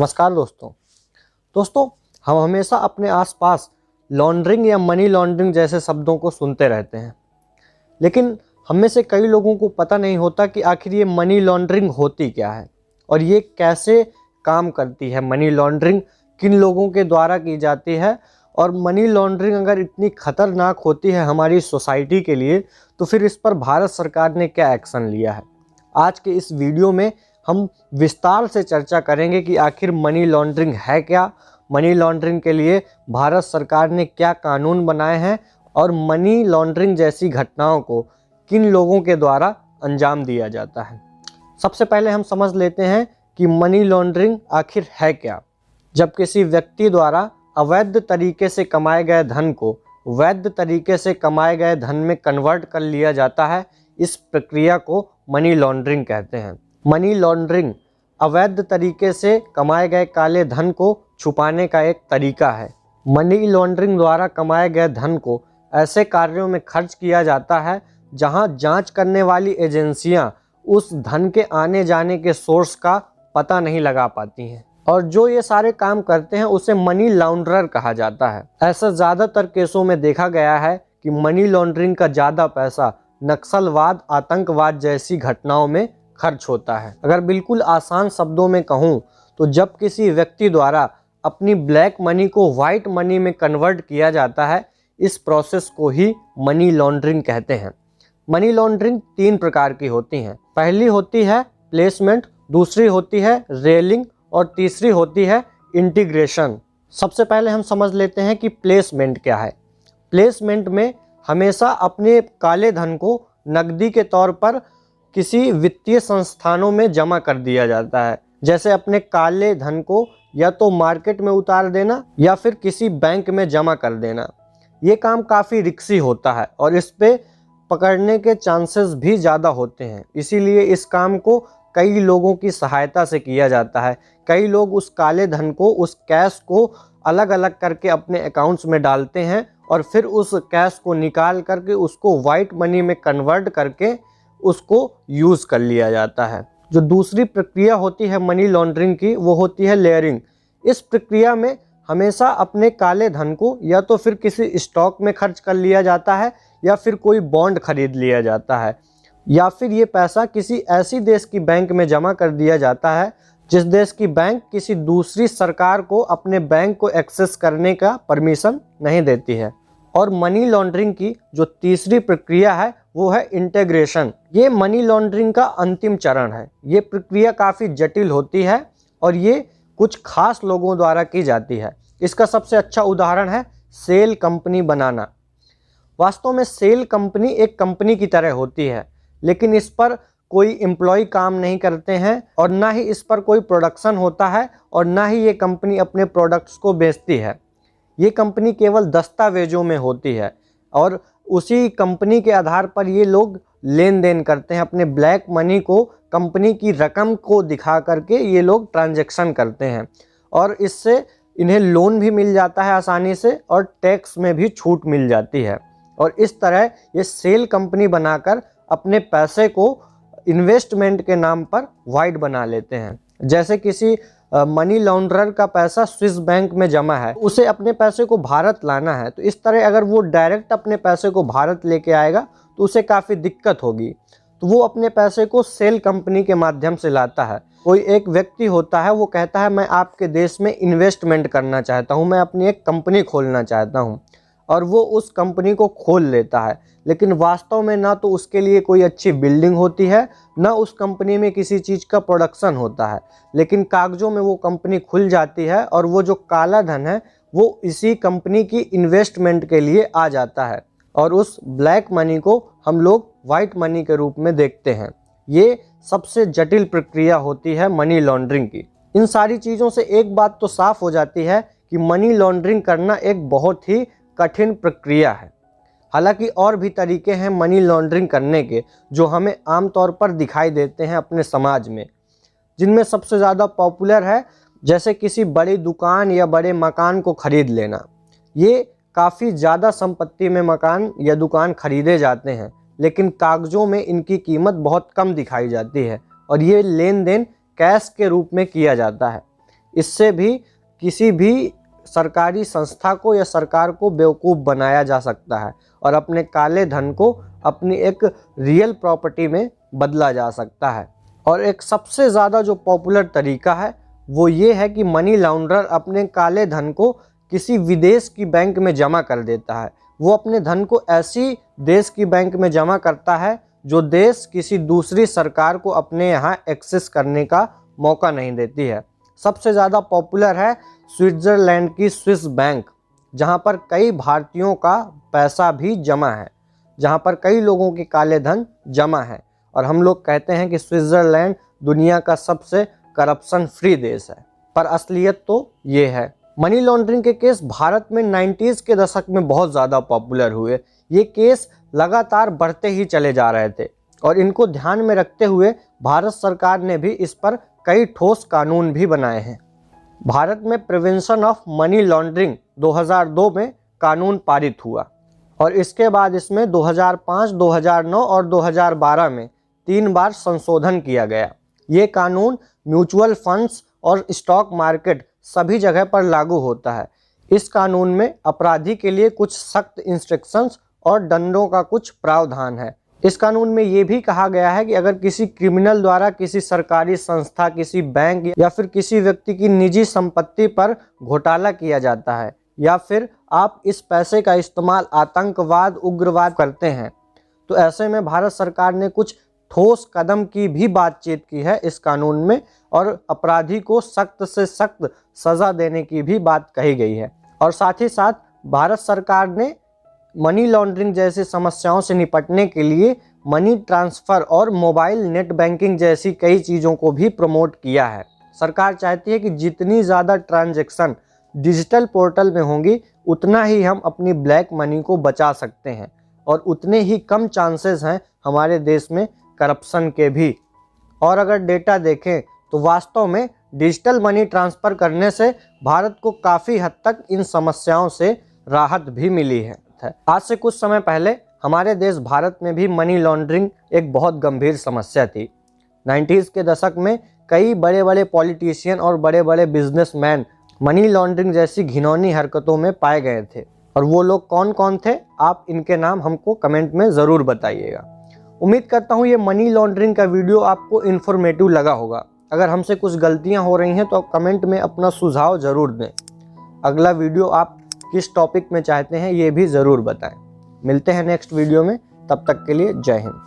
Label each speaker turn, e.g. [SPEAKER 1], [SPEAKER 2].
[SPEAKER 1] नमस्कार दोस्तों हम हमेशा अपने आसपास लॉन्ड्रिंग या मनी लॉन्ड्रिंग जैसे शब्दों को सुनते रहते हैं, लेकिन हम में से कई लोगों को पता नहीं होता कि आखिर ये मनी लॉन्ड्रिंग होती क्या है और ये कैसे काम करती है। मनी लॉन्ड्रिंग किन लोगों के द्वारा की जाती है और मनी लॉन्ड्रिंग अगर इतनी खतरनाक होती है हमारी सोसाइटी के लिए तो फिर इस पर भारत सरकार ने क्या एक्शन लिया है। आज के इस वीडियो में हम विस्तार से चर्चा करेंगे कि आखिर मनी लॉन्ड्रिंग है क्या, मनी लॉन्ड्रिंग के लिए भारत सरकार ने क्या कानून बनाए हैं और मनी लॉन्ड्रिंग जैसी घटनाओं को किन लोगों के द्वारा अंजाम दिया जाता है। सबसे पहले हम समझ लेते हैं कि मनी लॉन्ड्रिंग आखिर है क्या। जब किसी व्यक्ति द्वारा अवैध तरीके से कमाए गए धन को वैध तरीके से कमाए गए धन में कन्वर्ट कर लिया जाता है, इस प्रक्रिया को मनी लॉन्ड्रिंग कहते हैं। मनी लॉन्ड्रिंग अवैध तरीके से कमाए गए काले धन को छुपाने का एक तरीका है। मनी लॉन्ड्रिंग द्वारा कमाए गए धन को ऐसे कार्यों में खर्च किया जाता है जहां जांच करने वाली एजेंसियां उस धन के आने जाने के सोर्स का पता नहीं लगा पाती हैं, और जो ये सारे काम करते हैं उसे मनी लॉन्ड्रर कहा जाता है। ऐसा ज़्यादातर केसों में देखा गया है कि मनी लॉन्ड्रिंग का ज़्यादा पैसा नक्सलवाद, आतंकवाद जैसी घटनाओं में खर्च होता है। अगर बिल्कुल आसान शब्दों में कहूँ तो जब किसी व्यक्ति द्वारा अपनी ब्लैक मनी को वाइट मनी में कन्वर्ट किया जाता है, इस प्रोसेस को ही मनी लॉन्ड्रिंग कहते हैं। मनी लॉन्ड्रिंग 3 प्रकार की होती हैं। पहली होती है प्लेसमेंट, दूसरी होती है रेलिंग और तीसरी होती है इंटीग्रेशन। सबसे पहले हम समझ लेते हैं कि प्लेसमेंट क्या है। प्लेसमेंट में हमेशा अपने काले धन को नकदी के तौर पर किसी वित्तीय संस्थानों में जमा कर दिया जाता है, जैसे अपने काले धन को या तो मार्केट में उतार देना या फिर किसी बैंक में जमा कर देना। ये काम काफ़ी रिस्की होता है और इस पे पकड़ने के चांसेस भी ज़्यादा होते हैं, इसीलिए इस काम को कई लोगों की सहायता से किया जाता है। कई लोग उस काले धन को, उस कैश को अलग अलग करके अपने अकाउंट्स में डालते हैं और फिर उस कैश को निकाल करके उसको वाइट मनी में कन्वर्ट करके उसको यूज़ कर लिया जाता है। जो दूसरी प्रक्रिया होती है मनी लॉन्ड्रिंग की, वो होती है लेयरिंग। इस प्रक्रिया में हमेशा अपने काले धन को या तो फिर किसी स्टॉक में खर्च कर लिया जाता है या फिर कोई बॉन्ड खरीद लिया जाता है, या फिर ये पैसा किसी ऐसी देश की बैंक में जमा कर दिया जाता है जिस देश की बैंक किसी दूसरी सरकार को अपने बैंक को एक्सेस करने का परमिशन नहीं देती है। और मनी लॉन्ड्रिंग की जो तीसरी प्रक्रिया है वो है इंटीग्रेशन। ये मनी लॉन्ड्रिंग का अंतिम चरण है। ये प्रक्रिया काफ़ी जटिल होती है और ये कुछ खास लोगों द्वारा की जाती है। इसका सबसे अच्छा उदाहरण है सेल कंपनी बनाना। वास्तव में सेल कंपनी एक कंपनी की तरह होती है, लेकिन इस पर कोई एम्प्लॉय काम नहीं करते हैं और ना ही इस पर कोई प्रोडक्शन होता है और ना ही ये कंपनी अपने प्रोडक्ट्स को बेचती है। ये कंपनी केवल दस्तावेजों में होती है और उसी कंपनी के आधार पर ये लोग लेन देन करते हैं। अपने ब्लैक मनी को कंपनी की रकम को दिखा करके ये लोग ट्रांजैक्शन करते हैं और इससे इन्हें लोन भी मिल जाता है आसानी से और टैक्स में भी छूट मिल जाती है। और इस तरह ये सेल कंपनी बनाकर अपने पैसे को इन्वेस्टमेंट के नाम पर वाइट बना लेते हैं। जैसे किसी मनी लॉन्ड्रर का पैसा स्विस बैंक में जमा है, उसे अपने पैसे को भारत लाना है, तो इस तरह अगर वो डायरेक्ट अपने पैसे को भारत लेके आएगा तो उसे काफ़ी दिक्कत होगी, तो वो अपने पैसे को सेल कंपनी के माध्यम से लाता है। कोई एक व्यक्ति होता है, वो कहता है मैं आपके देश में इन्वेस्टमेंट करना चाहता हूँ, मैं अपनी एक कंपनी खोलना चाहता हूँ, और वो उस कंपनी को खोल लेता है, लेकिन वास्तव में ना तो उसके लिए कोई अच्छी बिल्डिंग होती है, ना उस कंपनी में किसी चीज़ का प्रोडक्शन होता है, लेकिन कागजों में वो कंपनी खुल जाती है और वो जो काला धन है वो इसी कंपनी की इन्वेस्टमेंट के लिए आ जाता है और उस ब्लैक मनी को हम लोग वाइट मनी के रूप में देखते हैं। ये सबसे जटिल प्रक्रिया होती है मनी लॉन्ड्रिंग की। इन सारी चीज़ों से एक बात तो साफ हो जाती है कि मनी लॉन्ड्रिंग करना एक बहुत ही कठिन प्रक्रिया है। हालांकि और भी तरीके हैं मनी लॉन्ड्रिंग करने के जो हमें आमतौर पर दिखाई देते हैं अपने समाज में, जिनमें सबसे ज़्यादा पॉपुलर है जैसे किसी बड़ी दुकान या बड़े मकान को खरीद लेना। ये काफ़ी ज़्यादा संपत्ति में मकान या दुकान खरीदे जाते हैं, लेकिन कागज़ों में इनकी कीमत बहुत कम दिखाई जाती है और ये लेन देन कैश के रूप में किया जाता है। इससे भी किसी भी सरकारी संस्था को या सरकार को बेवकूफ़ बनाया जा सकता है और अपने काले धन को अपनी एक रियल प्रॉपर्टी में बदला जा सकता है। और एक सबसे ज़्यादा जो पॉपुलर तरीका है वो ये है कि मनी लॉन्ड्रर अपने काले धन को किसी विदेश की बैंक में जमा कर देता है। वो अपने धन को ऐसी देश की बैंक में जमा करता है जो देश किसी दूसरी सरकार को अपने यहाँ एक्सेस करने का मौका नहीं देती है। सबसे ज़्यादा पॉपुलर है स्विट्ज़रलैंड की स्विस बैंक, जहाँ पर कई भारतीयों का पैसा भी जमा है, जहाँ पर कई लोगों के काले धन जमा है। और हम लोग कहते हैं कि स्विट्ज़रलैंड दुनिया का सबसे करप्शन फ्री देश है, पर असलियत तो ये है। मनी लॉन्ड्रिंग के केस भारत में 90s के दशक में बहुत ज़्यादा पॉपुलर हुए। ये केस लगातार बढ़ते ही चले जा रहे थे और इनको ध्यान में रखते हुए भारत सरकार ने भी इस पर कई ठोस कानून भी बनाए हैं। भारत में प्रिवेंशन ऑफ मनी लॉन्ड्रिंग 2002 में कानून पारित हुआ और इसके बाद इसमें 2005, 2009 और 2012 में 3 बार संशोधन किया गया। ये कानून म्यूचुअल फंड्स और स्टॉक मार्केट सभी जगह पर लागू होता है। इस कानून में अपराधी के लिए कुछ सख्त इंस्ट्रक्शंस और दंडों का कुछ प्रावधान है। इस कानून में ये भी कहा गया है कि अगर किसी क्रिमिनल द्वारा किसी सरकारी संस्था, किसी बैंक या फिर किसी व्यक्ति की निजी संपत्ति पर घोटाला किया जाता है या फिर आप इस पैसे का इस्तेमाल आतंकवाद, उग्रवाद करते हैं, तो ऐसे में भारत सरकार ने कुछ ठोस कदम की भी बातचीत की है इस कानून में और अपराधी को सख्त से सख्त सज़ा देने की भी बात कही गई है। और साथ ही साथ भारत सरकार ने मनी लॉन्ड्रिंग जैसी समस्याओं से निपटने के लिए मनी ट्रांसफ़र और मोबाइल नेट बैंकिंग जैसी कई चीज़ों को भी प्रमोट किया है। सरकार चाहती है कि जितनी ज़्यादा ट्रांजैक्शन डिजिटल पोर्टल में होंगी उतना ही हम अपनी ब्लैक मनी को बचा सकते हैं और उतने ही कम चांसेस हैं हमारे देश में करप्शन के भी। और अगर डेटा देखें तो वास्तव में डिजिटल मनी ट्रांसफ़र करने से भारत को काफ़ी हद तक इन समस्याओं से राहत भी मिली है। आज से कुछ समय पहले हमारे देश भारत में भी मनी लॉन्ड्रिंग एक बहुत गंभीर समस्या थी। 90s के दशक में कई बड़े बड़े पॉलिटिशियन और बड़े बड़े बिजनेसमैन मनी लॉन्ड्रिंग जैसी घिनौनी हरकतों में पाए गए थे। और वो लोग कौन कौन थे, आप इनके नाम हमको कमेंट में ज़रूर बताइएगा। उम्मीद करता हूँ ये मनी लॉन्ड्रिंग का वीडियो आपको इन्फॉर्मेटिव लगा होगा। अगर हमसे कुछ गलतियाँ हो रही हैं तो आप कमेंट में अपना सुझाव ज़रूर दें। अगला वीडियो आप किस टॉपिक में चाहते हैं ये भी ज़रूर बताएं। मिलते हैं नेक्स्ट वीडियो में, तब तक के लिए जय हिंद।